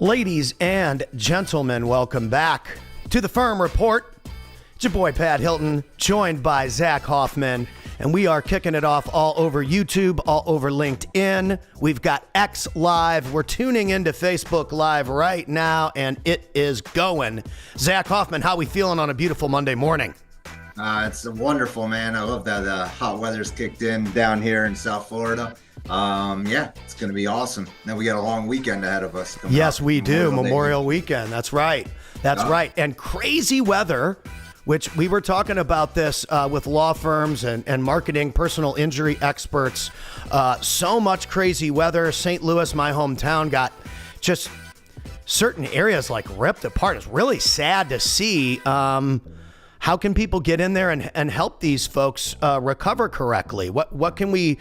Ladies and gentlemen, welcome back to the Firm Report. It's your boy Pat Hilton, joined by Zach Hoffman, and we are kicking it off all over YouTube, all over LinkedIn. We've got X Live. We're tuning into Facebook Live right now, and it is going. Zach Hoffman, how we feeling on a beautiful Monday morning? It's wonderful, man. I love that hot weather's kicked in down here in South Florida. It's going to be awesome. Then we got a long weekend ahead of us. Yes, we do. Memorial Weekend. That's right. That's right. And crazy weather, which we were talking about this with law firms and marketing personal injury experts. So much crazy weather. St. Louis, my hometown, got just certain areas like ripped apart. It's really sad to see. How can people get in there and help these folks recover correctly? What can we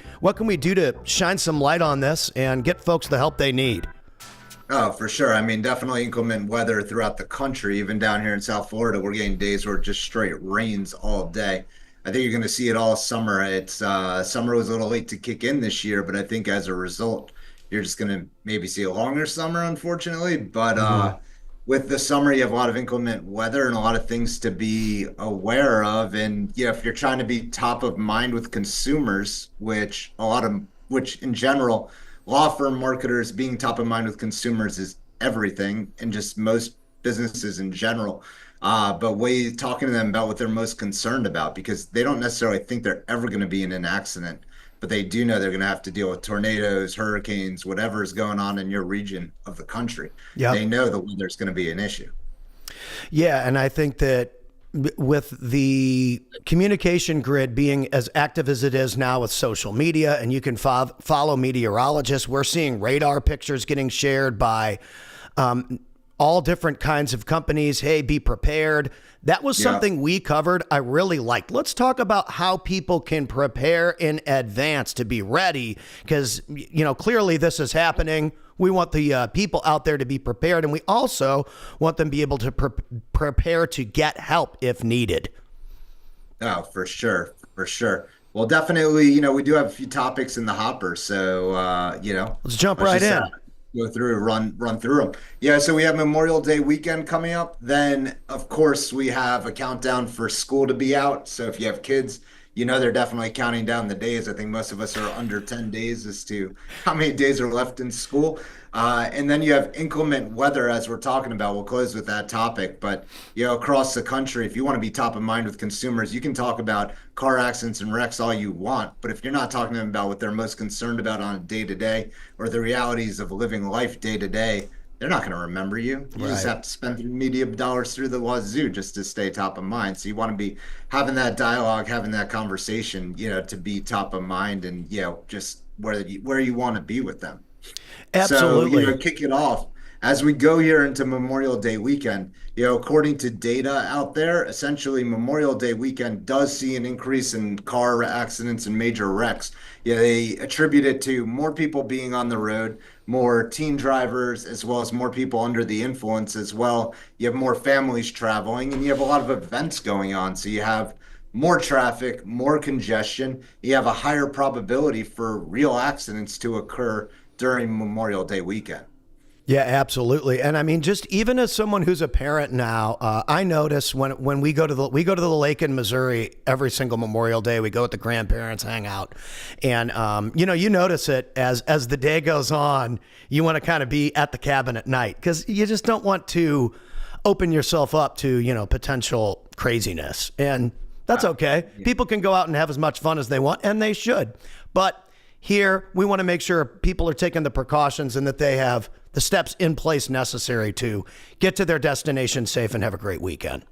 do to shine some light on this and get folks the help they need? Oh, for sure. I mean, definitely inclement weather throughout the country. Even down here in South Florida, we're getting days where it just straight rains all day. I think you're going to see it all summer. It's summer was a little late to kick in this year, but I think as a result, you're just going to maybe see a longer summer, unfortunately. But with the summer, you have a lot of inclement weather and a lot of things to be aware of. And if you're trying to be top of mind with consumers, which in general, law firm marketers being top of mind with consumers is everything, and just most businesses in general. But talking to them about what they're most concerned about, because they don't necessarily think they're ever going to be in an accident, but they do know they're going to have to deal with tornadoes, hurricanes, whatever is going on in your region of the country. Yep. They know the weather's going to be an issue. Yeah, and I think that with the communication grid being as active as it is now with social media, and you can follow meteorologists, we're seeing radar pictures getting shared by all different kinds of companies. Hey, be prepared. That was something we covered I really liked. Let's talk about how people can prepare in advance to be ready, because, clearly this is happening. We want the people out there to be prepared, and we also want them to be able to prepare to get help if needed. Oh, for sure. For sure. Well, definitely, we do have a few topics in the hopper. So, let's jump right in. Go through, run through them. Yeah, so we have Memorial Day weekend coming up. Then, of course, we have a countdown for school to be out. So if you have kids, they're definitely counting down the days. I think most of us are under 10 days as to how many days are left in school. And then you have inclement weather, as we're talking about. We'll close with that topic. But, across the country, if you want to be top of mind with consumers, you can talk about car accidents and wrecks all you want. But if you're not talking to them about what they're most concerned about on a day-to-day or the realities of living life day-to-day, they're not going to remember you. You just have to spend media dollars through the wazoo just to stay top of mind. So you want to be having that dialogue, having that conversation, to be top of mind and, just where you want to be with them. Absolutely. So, kick it off. As we go here into Memorial Day weekend, according to data out there, essentially Memorial Day weekend does see an increase in car accidents and major wrecks. They attribute it to more people being on the road, more teen drivers, as well as more people under the influence as well. You have more families traveling, and you have a lot of events going on. So you have more traffic, more congestion. You have a higher probability for real accidents to occur during Memorial Day weekend. Yeah, absolutely. And I mean, just even as someone who's a parent now, I notice when we go to the lake in Missouri every single Memorial Day. We go with the grandparents, hang out, and you notice it as the day goes on. You want to kind of be at the cabin at night because you just don't want to open yourself up to potential craziness, and that's okay. People can go out and have as much fun as they want, and they should. But here, we want to make sure people are taking the precautions and that they have the steps in place necessary to get to their destination safe and have a great weekend.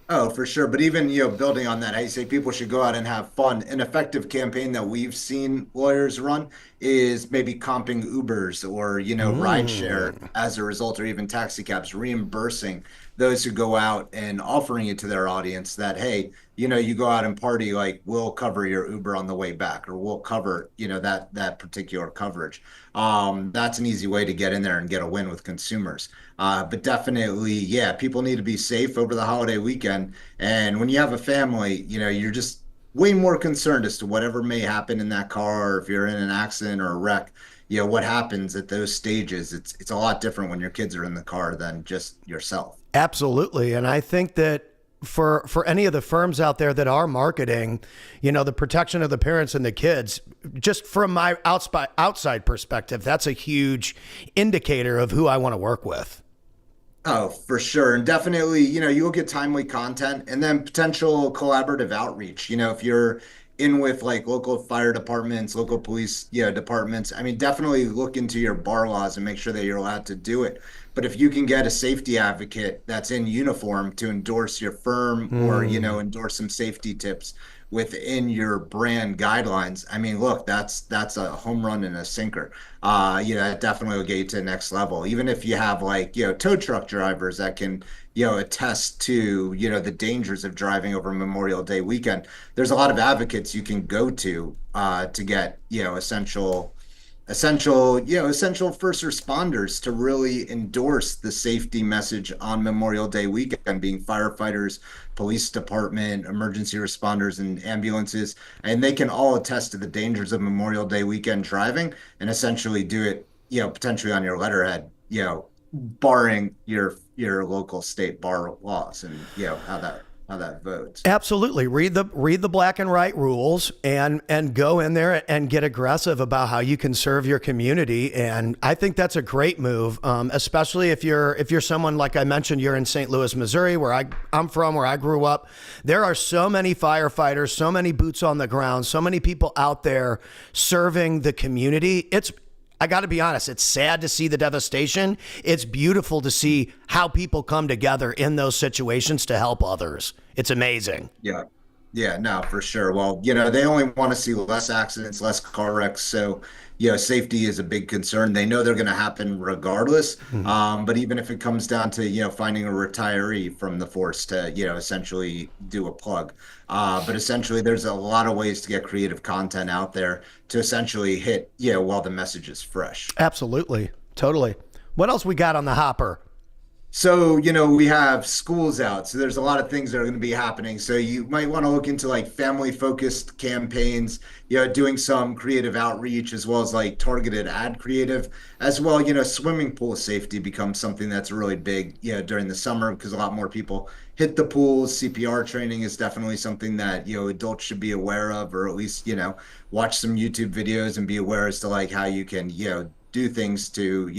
Oh, for sure. But even, building on that, I say people should go out and have fun. An effective campaign that we've seen lawyers run is maybe comping Ubers or, rideshare as a result, or even taxi cabs, reimbursing those who go out and offering it to their audience that, hey, you go out and party, like we'll cover your Uber on the way back, or we'll cover, that particular coverage. That's an easy way to get in there and get a win with consumers. But definitely, people need to be safe over the holiday weekend. And when you have a family, you're just way more concerned as to whatever may happen in that car, or if you're in an accident or a wreck. what happens at those stages. It's a lot different when your kids are in the car than just yourself. Absolutely. And I think that for any of the firms out there that are marketing, the protection of the parents and the kids, just from my outside perspective, that's a huge indicator of who I want to work with. Oh, for sure. And definitely, you look at timely content and then potential collaborative outreach. If you're in with like local fire departments, local police, departments, I mean, definitely look into your bar laws and make sure that you're allowed to do it. But if you can get a safety advocate that's in uniform to endorse your firm or, endorse some safety tips within your brand guidelines, I mean, look, that's a home run and a sinker. It definitely will get you to the next level. Even if you have like, tow truck drivers that can, attest to, the dangers of driving over Memorial Day weekend. There's a lot of advocates you can go to get, essential first responders to really endorse the safety message on Memorial Day weekend, being firefighters, police department, emergency responders, and ambulances. And they can all attest to the dangers of Memorial Day weekend driving and essentially do it, potentially on your letterhead, barring your local state bar laws and how that votes. Absolutely. Read the black and white rules and go in there and get aggressive about how you can serve your community. And I think that's a great move, especially if you're someone like I mentioned, you're in St. Louis, Missouri, where I'm from, where I grew up. There are so many firefighters, so many boots on the ground, so many people out there serving the community. I got to be honest, it's sad to see the devastation. It's beautiful to see how people come together in those situations to help others. It's amazing. Yeah. Yeah, no, for sure. Well, they only want to see less accidents, less car wrecks. So, safety is a big concern. They know they're going to happen regardless. But even if it comes down to, finding a retiree from the force to, essentially do a plug. But essentially, there's a lot of ways to get creative content out there to essentially hit, while the message is fresh. Absolutely. Totally. What else we got on the hopper? So, we have schools out. So there's a lot of things that are going to be happening. So you might want to look into like family focused campaigns, doing some creative outreach as well as like targeted ad creative as well. Swimming pool safety becomes something that's really big, during the summer because a lot more people hit the pools. CPR training is definitely something that, adults should be aware of, or at least, watch some YouTube videos and be aware as to like how you can, do things to,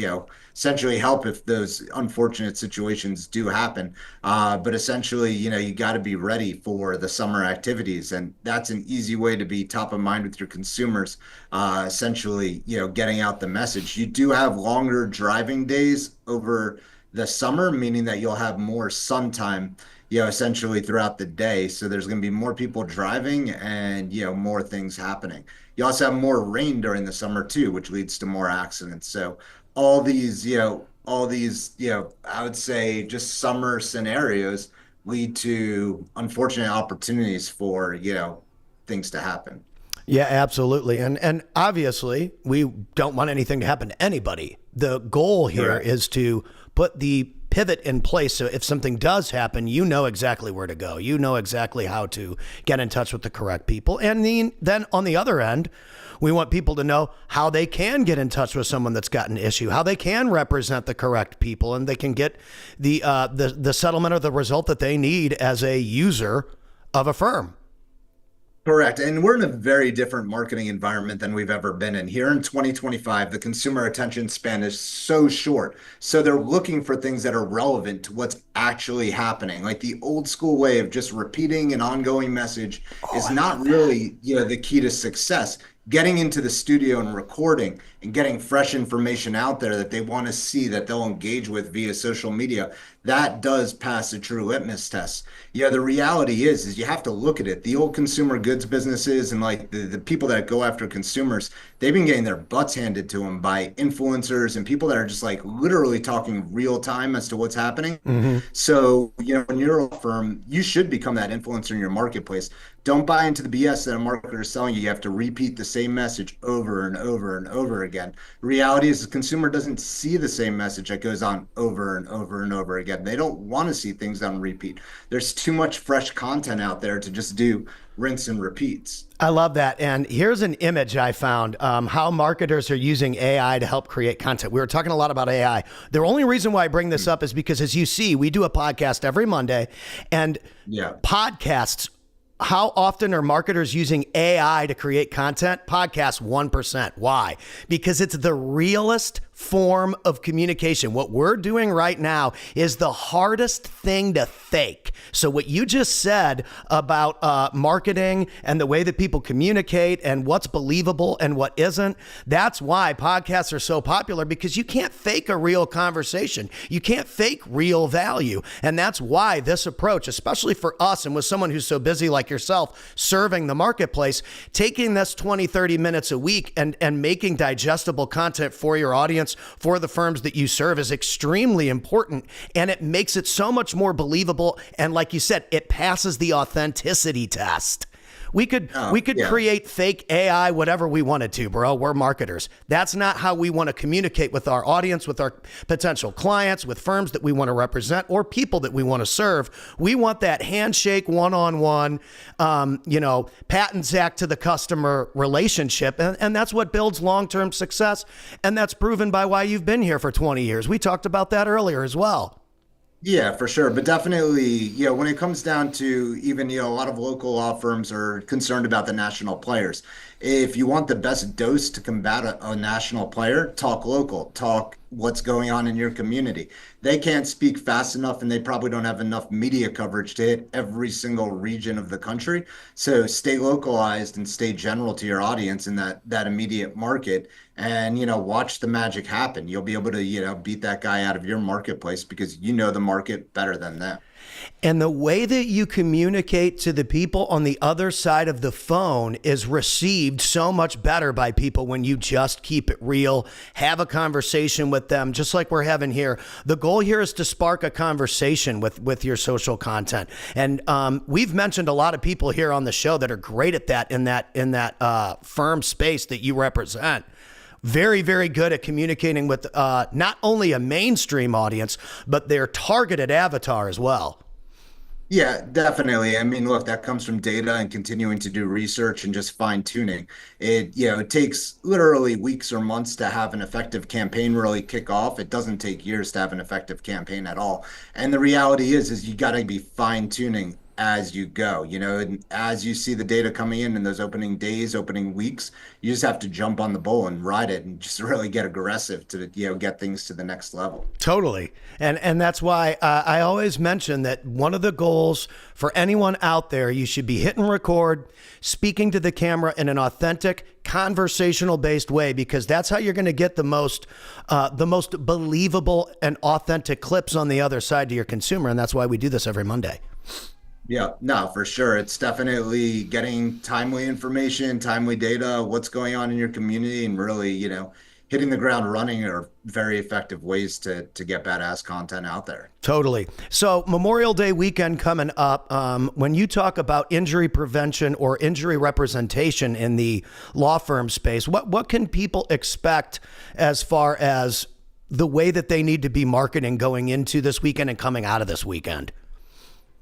essentially help if those unfortunate situations do happen. But essentially, you got to be ready for the summer activities. And that's an easy way to be top of mind with your consumers. Essentially, getting out the message. You do have longer driving days over the summer, meaning that you'll have more sun time, essentially throughout the day. So there's going to be more people driving and, more things happening. You also have more rain during the summer too, which leads to more accidents. So all these, I would say just summer scenarios lead to unfortunate opportunities for, things to happen. Yeah, absolutely. And obviously, we don't want anything to happen to anybody. The goal here Correct. is to put the pivot in place so if something does happen, you know exactly where to go. You know exactly how to get in touch with the correct people. And then on the other end, we want people to know how they can get in touch with someone that's got an issue, how they can represent the correct people, and they can get the settlement or the result that they need as a user of a firm. Correct. And we're in a very different marketing environment than we've ever been in. Here in 2025, the consumer attention span is so short. So they're looking for things that are relevant to what's actually happening. Like the old school way of just repeating an ongoing message is not really, the key to success. Getting into the studio and recording and getting fresh information out there that they want to see, that they'll engage with via social media, that does pass a true litmus test. The reality is you have to look at it. The old consumer goods businesses and like the people that go after consumers, they've been getting their butts handed to them by influencers and people that are just like literally talking real time as to what's happening. So, when you're a firm, you should become that influencer in your marketplace. Don't buy into the BS that a marketer is selling you. You have to repeat the same message over and over and over again. The reality is the consumer doesn't see the same message that goes on over and over and over again. They don't want to see things on repeat. There's too much fresh content out there to just do rinse and repeats. I love that. And here's an image I found, how marketers are using AI to help create content. We were talking a lot about AI. The only reason why I bring this up is because, as you see, we do a podcast every Monday, and Yeah. podcasts, how often are marketers using AI to create content? Podcasts, 1%. Why? Because it's the realest form of communication. What we're doing right now is the hardest thing to fake. So what you just said about marketing and the way that people communicate and what's believable and what isn't, that's why podcasts are so popular, because you can't fake a real conversation. You can't fake real value. And that's why this approach, especially for us and with someone who's so busy like yourself, serving the marketplace, taking this 20, 30 minutes a week and making digestible content for your audience, for the firms that you serve, is extremely important. And it makes it so much more believable. And like you said, it passes the authenticity test. We could create fake AI, whatever we wanted to, bro. We're marketers. That's not how we want to communicate with our audience, with our potential clients, with firms that we want to represent, or people that we want to serve. We want that handshake, one-on-one, pat and Zach to the customer relationship. And that's what builds long-term success. And that's proven by why you've been here for 20 years. We talked about that earlier as well. Yeah, for sure. But definitely, when it comes down to even, a lot of local law firms are concerned about the national players. If you want the best dose to combat a national player, talk local, talk what's going on in your community. They can't speak fast enough, and they probably don't have enough media coverage to hit every single region of the country. So stay localized and stay general to your audience in that immediate market, and watch the magic happen. You'll be able to beat that guy out of your marketplace because you know the market better than them. And the way that you communicate to the people on the other side of the phone is received so much better by people when you just keep it real, have a conversation with them, just like we're having here. The goal here is to spark a conversation with your social content. And we've mentioned a lot of people here on the show that are great at that in that firm space that you represent. Very, very good at communicating with not only a mainstream audience, but their targeted avatar as well. Yeah, definitely. I mean, look, that comes from data and continuing to do research and just fine tuning. It takes literally weeks or months to have an effective campaign really kick off. It doesn't take years to have an effective campaign at all. And the reality is you got to be fine tuning as you go, and as you see the data coming in those opening days, opening weeks, you just have to jump on the bull and ride it and just really get aggressive to, get things to the next level. Totally. And that's why I always mention that one of the goals for anyone out there, you should be hitting record, speaking to the camera in an authentic, conversational based way, because that's how you're going to get the most believable and authentic clips on the other side to your consumer. And that's why we do this every Monday. Yeah, no, for sure. It's definitely getting timely information, timely data, what's going on in your community, and really, hitting the ground running are very effective ways to get badass content out there. Totally. So Memorial Day weekend coming up. When you talk about injury prevention or injury representation in the law firm space, what can people expect as far as the way that they need to be marketing going into this weekend and coming out of this weekend?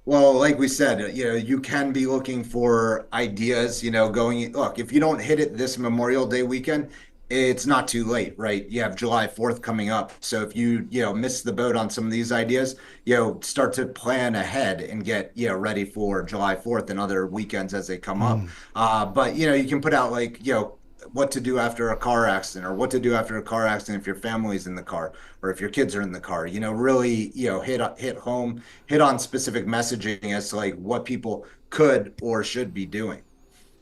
Well, like we said, you can be looking for ideas, look, if you don't hit it this Memorial Day weekend, it's not too late, right? You have July 4th coming up. So if you miss the boat on some of these ideas, start to plan ahead and get, ready for July 4th and other weekends as they come up. But, you can put out what to do after a car accident, or what to do after a car accident if your family's in the car or if your kids are in the car, really, hit home, hit on specific messaging as to what people could or should be doing.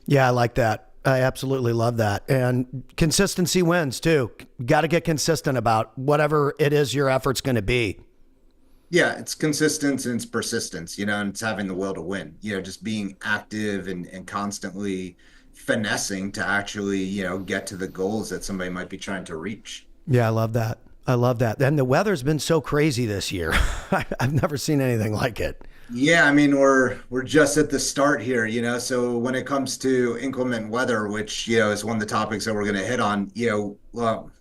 Yeah, I like that. I absolutely love that. And consistency wins too. Got to get consistent about whatever it is your effort's going to be. Yeah, it's consistency and it's persistence, and it's having the will to win, just being active and constantly finessing to actually, get to the goals that somebody might be trying to reach. Yeah, I love that. I love that. And the weather's been so crazy this year. I've never seen anything like it. Yeah, I mean, we're just at the start here, so when it comes to inclement weather, which, is one of the topics that we're going to hit on, well,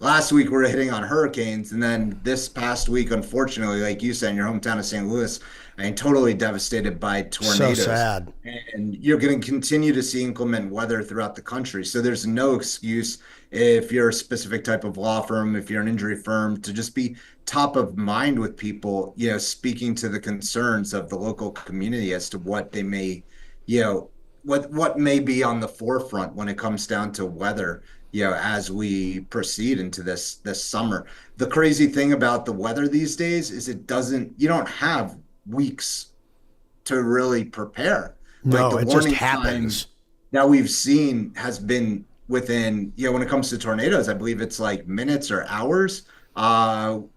last week we're hitting on hurricanes, and then this past week, unfortunately, like you said, in your hometown of St. Louis, I mean, totally devastated by So tornadoes. sad. And you're going to continue to see inclement weather throughout the country. So there's no excuse if you're a specific type of law firm, if you're an injury firm, to just be top of mind with people, speaking to the concerns of the local community as to what they may, you know, what may be on the forefront when it comes down to weather, as we proceed into this summer. The crazy thing about the weather these days is you don't have weeks to really prepare. Like No, the it just warning time happens. that we've seen has been within, when it comes to tornadoes, I believe it's like minutes or hours.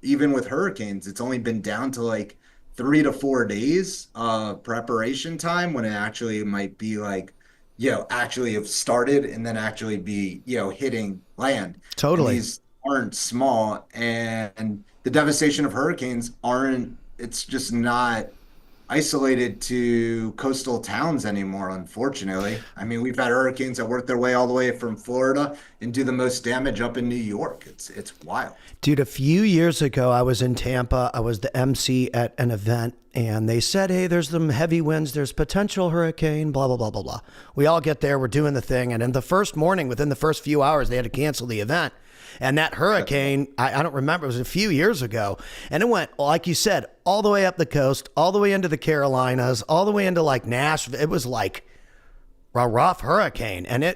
Even with hurricanes, it's only been down to like 3 to 4 days preparation time when it actually might be like, actually have started and then actually be, hitting land. And Totally. these aren't small, and the devastation of hurricanes it's just not isolated to coastal towns anymore, unfortunately. I mean, we've had hurricanes that work their way all the way from Florida and do the most damage up in New York. It's wild. Dude, a few years ago, I was in Tampa. I was the MC at an event, and they said, hey, there's some heavy winds. There's potential hurricane, blah, blah, blah, blah, blah. We all get there. We're doing the thing. And in the first morning, within the first few hours, they had to cancel the event. And that hurricane, I don't remember, it was a few years ago. And it went, like you said, all the way up the coast, all the way into the Carolinas, all the way into like Nashville. It was like a rough hurricane. And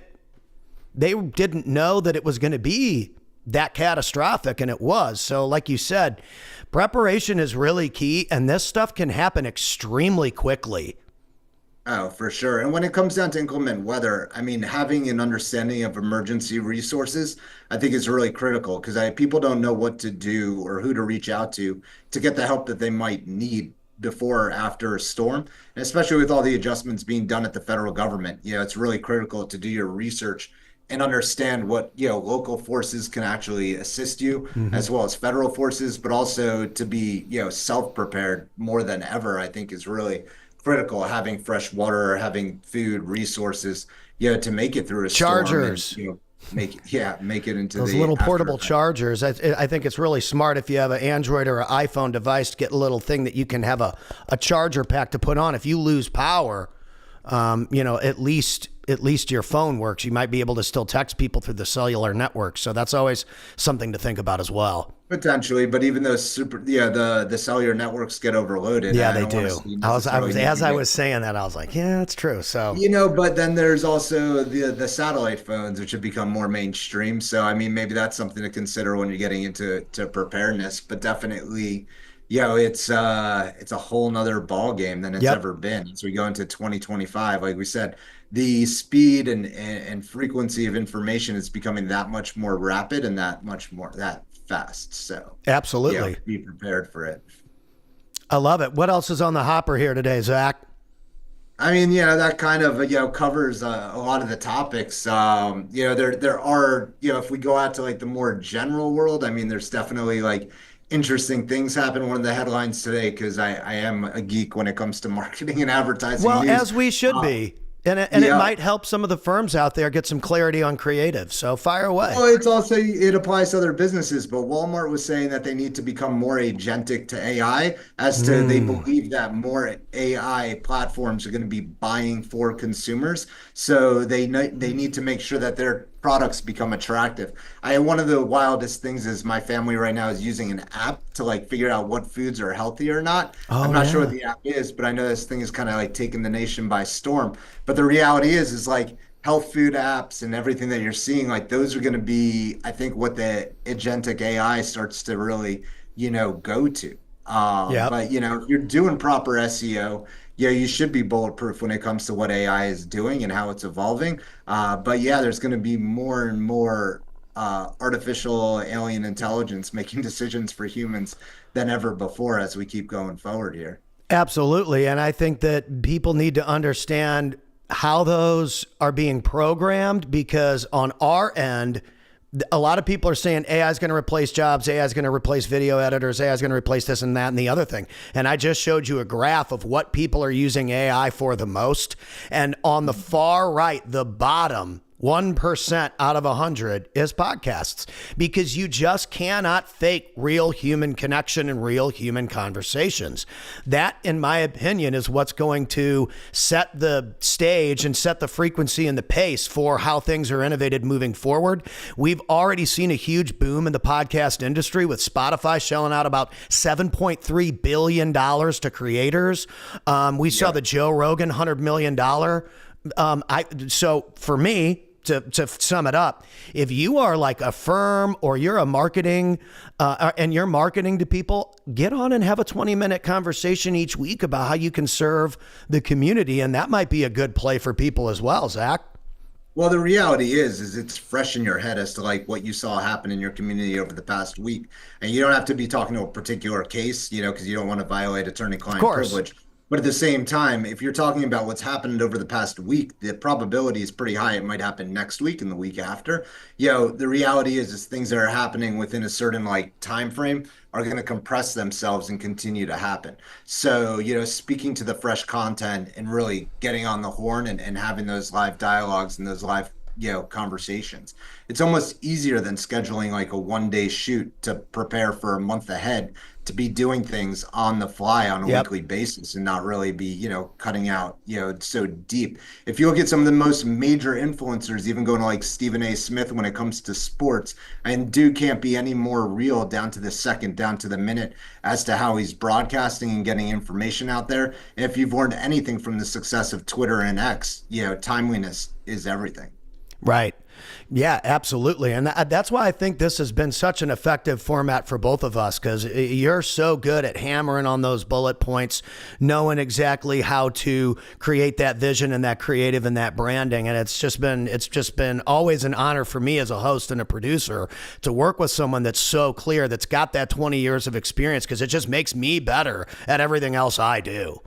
they didn't know that it was going to be that catastrophic, and it was. So like you said, preparation is really key, and this stuff can happen extremely quickly. Oh, for sure. And when it comes down to inclement weather, I mean, having an understanding of emergency resources, I think is really critical because people don't know what to do or who to reach out to get the help that they might need before or after a storm. And especially with all the adjustments being done at the federal government, it's really critical to do your research and understand what, local forces can actually assist you as well as federal forces, but also to be, self-prepared more than ever, I think is really critical, having fresh water, having food, resources, to make it through a storm and, Chargers. Make it into Those the little after portable effect. chargers. I think it's really smart if you have an Android or an iPhone device to get a little thing that you can have a charger pack to put on. If you lose power, at least your phone works. You might be able to still text people through the cellular network. So that's always something to think about as well. Potentially, but even those the cellular networks get overloaded. Yeah, I they don't want to do. see I was necessarily as I negative. was saying that, I was like, yeah, that's true. So But then there's also the satellite phones, which have become more mainstream. So I mean, maybe that's something to consider when you're getting into preparedness. But definitely, it's a whole nother ball game than it's yep. ever been. As we go into 2025, like we said, the speed and frequency of information is becoming that much more rapid and that fast. So Absolutely. be prepared for it. I love it. What else is on the hopper here today, Zach? I mean, that kind of, covers a lot of the topics. There are, if we go out to like the more general world, I mean, there's definitely like interesting things happen. One of the headlines today, because I am a geek when it comes to marketing and advertising Well, news. as we should Uh, be. And it yeah. might help some of the firms out there get some clarity on creative. So fire away. Well, it applies to other businesses, but Walmart was saying that they need to become more agentic to AI, as to they believe that more AI platforms are going to be buying for consumers. So they need to make sure that their products become attractive. One of the wildest things is my family right now is using an app to like figure out what foods are healthy or not. I'm Oh, not sure what yeah. the app is, but I know this thing is kind of like taking the nation by storm. But the reality is like health food apps and everything that you're seeing, like those are going to be, I think, what the agentic AI starts to really, go to. Yep. But if you're doing proper SEO, yeah, you should be bulletproof when it comes to what AI is doing and how it's evolving. But yeah, there's going to be more and more artificial alien intelligence making decisions for humans than ever before as we keep going forward here. Absolutely. And I think that people need to understand how those are being programmed, because on our end, a lot of people are saying AI is going to replace jobs, AI is going to replace video editors, AI is going to replace this and that and the other thing. And I just showed you a graph of what people are using AI for the most. And on the far right, the bottom, 1% out of 100 is podcasts, because you just cannot fake real human connection and real human conversations. That, in my opinion, is what's going to set the stage and set the frequency and the pace for how things are innovated moving forward. We've already seen a huge boom in the podcast industry, with Spotify shelling out about $7.3 billion to creators. We saw the Joe Rogan $100 million. So for me, to sum it up, if you are like a firm or you're a marketing and you're marketing to people, get on and have a 20-minute conversation each week about how you can serve the community. And that might be a good play for people as well, Zach. Well, the reality is it's fresh in your head as to like what you saw happen in your community over the past week. And you don't have to be talking to a particular case, because you don't want to violate attorney-client privilege. But at the same time, if you're talking about what's happened over the past week, the probability is pretty high it might happen next week and the week after. The reality is things that are happening within a certain like time frame are going to compress themselves and continue to happen. So, speaking to the fresh content and really getting on the horn and having those live dialogues and those live conversations, it's almost easier than scheduling like a 1-day shoot to prepare for a month ahead, to be doing things on the fly on a weekly basis and not really be, cutting out, so deep. If you look at some of the most major influencers, even going to like Stephen A. Smith when it comes to sports, and dude can't be any more real down to the second, down to the minute as to how he's broadcasting and getting information out there. And if you've learned anything from the success of Twitter and X, timeliness is everything. Right. Yeah, absolutely. And that's why I think this has been such an effective format for both of us, because you're so good at hammering on those bullet points, knowing exactly how to create that vision and that creative and that branding. And it's just been always an honor for me as a host and a producer to work with someone that's so clear, that's got that 20 years of experience, because it just makes me better at everything else I do.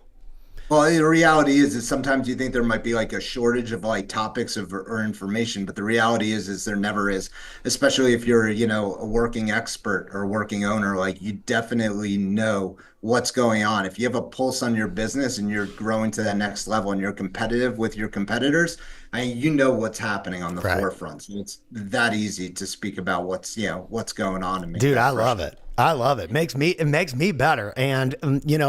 Well, the reality is sometimes you think there might be like a shortage of like topics or information, but the reality is there never is, especially if you're, a working expert or working owner. Like, you definitely know what's going on. If you have a pulse on your business and you're growing to that next level and you're competitive with your competitors, you know what's happening on the forefront. So it's that easy to speak about what's going on. And dude, I love it. I love it. It makes me better. And,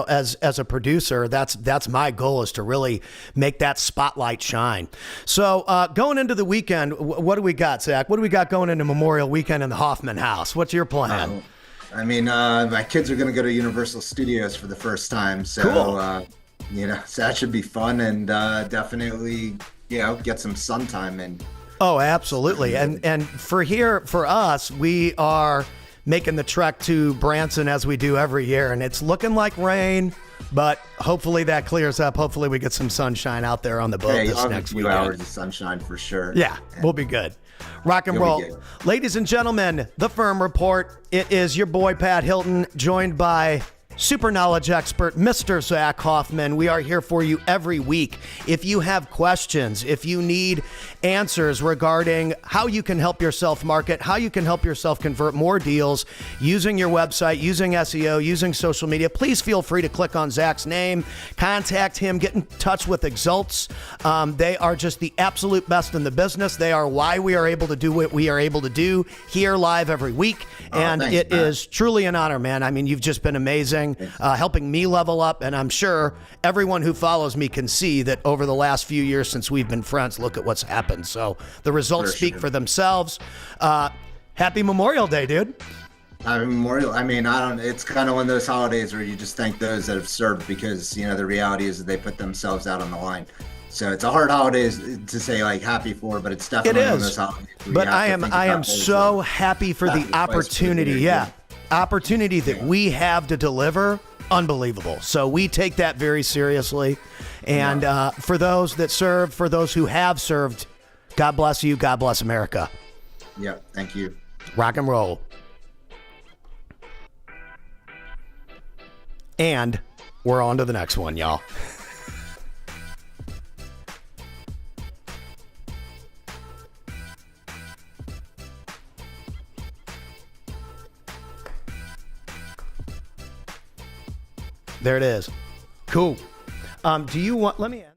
as a producer, that's my goal, is to really make that spotlight shine. So going into the weekend, what do we got, Zach? What do we got going into Memorial Weekend in the Hoffman house? What's your plan? My kids are going to go to Universal Studios for the first time. So, cool. So that should be fun, and definitely, get some sun time in. Oh, absolutely. And for us, we are making the trek to Branson as we do every year, and it's looking like rain, but hopefully that clears up. Hopefully we get some sunshine out there on the boat this next weekend. A few hours of sunshine for sure. Yeah, we'll be good. Rock and roll. Ladies and gentlemen, The Firm Report. It is your boy, Pat Hilton, joined by super knowledge expert, Mr. Zach Hoffman. We are here for you every week. If you have questions, if you need answers regarding how you can help yourself market, how you can help yourself convert more deals using your website, using SEO, using social media, please feel free to click on Zach's name, contact him, get in touch with Exults. They are just the absolute best in the business. They are why we are able to do what we are able to do here live every week. And thanks, it is truly an honor, man. I mean, you've just been amazing. Helping me level up, and I'm sure everyone who follows me can see that over the last few years since we've been friends, look at what's happened. So the results speak for themselves. Happy Memorial Day, dude. Happy Memorial. It's kind of one of those holidays where you just thank those that have served, because the reality is that they put themselves out on the line. So it's a hard holiday to say like happy for, but it's definitely one of those holidays. But I am so happy for the opportunity. Opportunity that we have to deliver. Unbelievable. So we take that very seriously. And for those that serve, for those who have served, God bless you. God bless America. Yeah. Thank you. Rock and roll. And we're on to the next one, y'all. There it is. Cool. Do you want, let me ask.